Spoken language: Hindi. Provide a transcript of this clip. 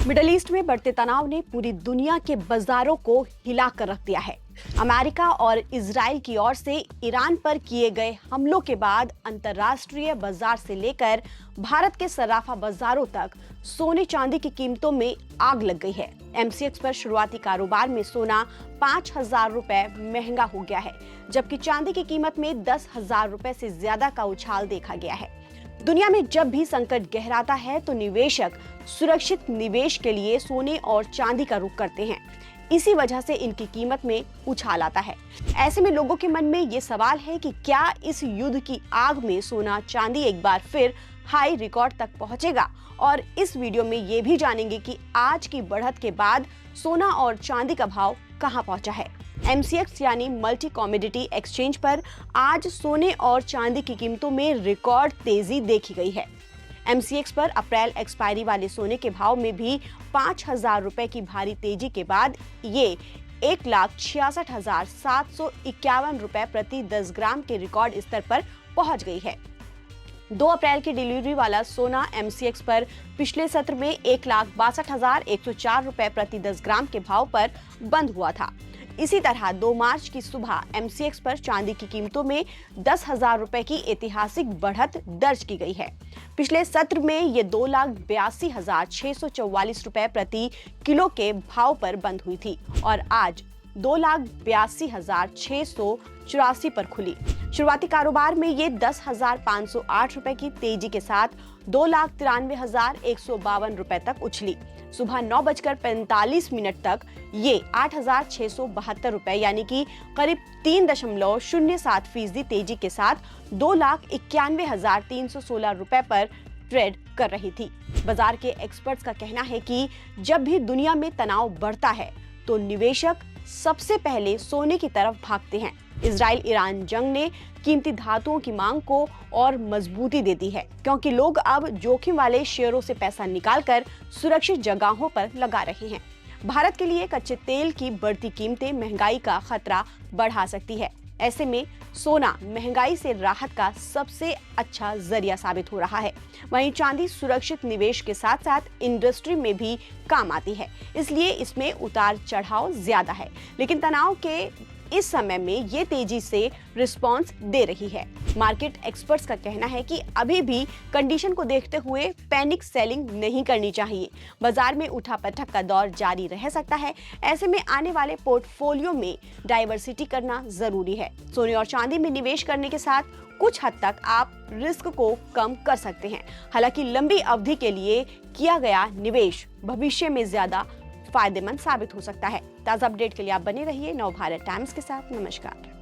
मिडल ईस्ट में बढ़ते तनाव ने पूरी दुनिया के बाजारों को हिला कर रख दिया है। अमेरिका और इजराइल की ओर से ईरान पर किए गए हमलों के बाद अंतर्राष्ट्रीय बाजार से लेकर भारत के सराफा बाजारों तक सोने चांदी की कीमतों में आग लग गई है। एमसीएक्स पर शुरुआती कारोबार में सोना 5,000 रुपए महंगा हो गया है, जबकि चांदी की कीमत में 10,000 रुपए से ज्यादा का उछाल देखा गया है। दुनिया में जब भी संकट गहराता है तो निवेशक सुरक्षित निवेश के लिए सोने और चांदी का रुख करते हैं। इसी वजह से इनकी कीमत में उछाल आता है। ऐसे में लोगों के मन में ये सवाल है कि क्या इस युद्ध की आग में सोना चांदी एक बार फिर हाई रिकॉर्ड तक पहुंचेगा। और इस वीडियो में ये भी जानेंगे कि आज की बढ़त के बाद सोना और चांदी का भाव कहां पहुंचा है। एमसीएक्स यानी मल्टी कमोडिटी एक्सचेंज पर आज सोने और चांदी की कीमतों में रिकॉर्ड तेजी देखी गई है। एमसीएक्स पर अप्रैल एक्सपायरी वाले सोने के भाव में भी 5,000 रुपए की भारी तेजी के बाद ये 1,66,751 रुपए प्रति 10 ग्राम के रिकॉर्ड स्तर पर पहुंच गई है। 2 अप्रैल की डिलीवरी वाला सोना एमसीएक्स पर पिछले सत्र में 1,62,104 रुपए प्रति 10 ग्राम के भाव पर बंद हुआ था। इसी तरह 2 मार्च की सुबह एमसीएक्स पर चांदी की कीमतों में 10,000 रुपए की ऐतिहासिक बढ़त दर्ज की गई है। पिछले सत्र में ये 2,82,644 रुपए प्रति किलो के भाव पर बंद हुई थी और आज 2,82,684 पर खुली। शुरुआती कारोबार में ये 10,508 रुपए की तेजी के साथ 2,93,152 रुपए तक उछली। सुबह 9:45 तक ये 8,672 रुपए यानी कि करीब 3.07% तेजी के साथ 2,91,316 रुपए पर ट्रेड कर रही थी। बाजार के एक्सपर्ट्स का कहना है कि जब भी दुनिया में तनाव बढ़ता है तो निवेशक सबसे पहले सोने की तरफ भागते हैं। इजराइल ईरान जंग ने कीमती धातुओं की मांग को और मजबूती दे दी है, क्योंकि लोग अब जोखिम वाले शेयरों से पैसा निकालकर सुरक्षित जगहों पर लगा रहे हैं। भारत के लिए कच्चे तेल की बढ़ती कीमतें महंगाई का खतरा बढ़ा सकती है। ऐसे में सोना महंगाई से राहत का सबसे अच्छा जरिया साबित हो रहा है। वहीं चांदी सुरक्षित निवेश के साथ साथ इंडस्ट्री में भी काम आती है, इसलिए इसमें उतार चढ़ाव ज्यादा है। लेकिन तनाव के इस समय में ये तेजी से रिस्पांस दे रही है। मार्केट एक्सपर्ट्स का कहना है कि अभी भी कंडीशन को देखते हुए पैनिक सेलिंग नहीं करनी चाहिए। बाजार में उठापटक का दौर जारी रह सकता है। ऐसे में आने वाले पोर्टफोलियो में डाइवर्सिटी करना जरूरी है। सोने और चांदी में निवेश करने के साथ कुछ हद तक आप रिस्क को कम कर सकते हैं। हालांकि लंबी अवधि के लिए किया गया निवेश भविष्य में ज्यादा फायदेमंद साबित हो सकता है। ताजा अपडेट के लिए आप बने रहिए नवभारत टाइम्स के साथ। नमस्कार।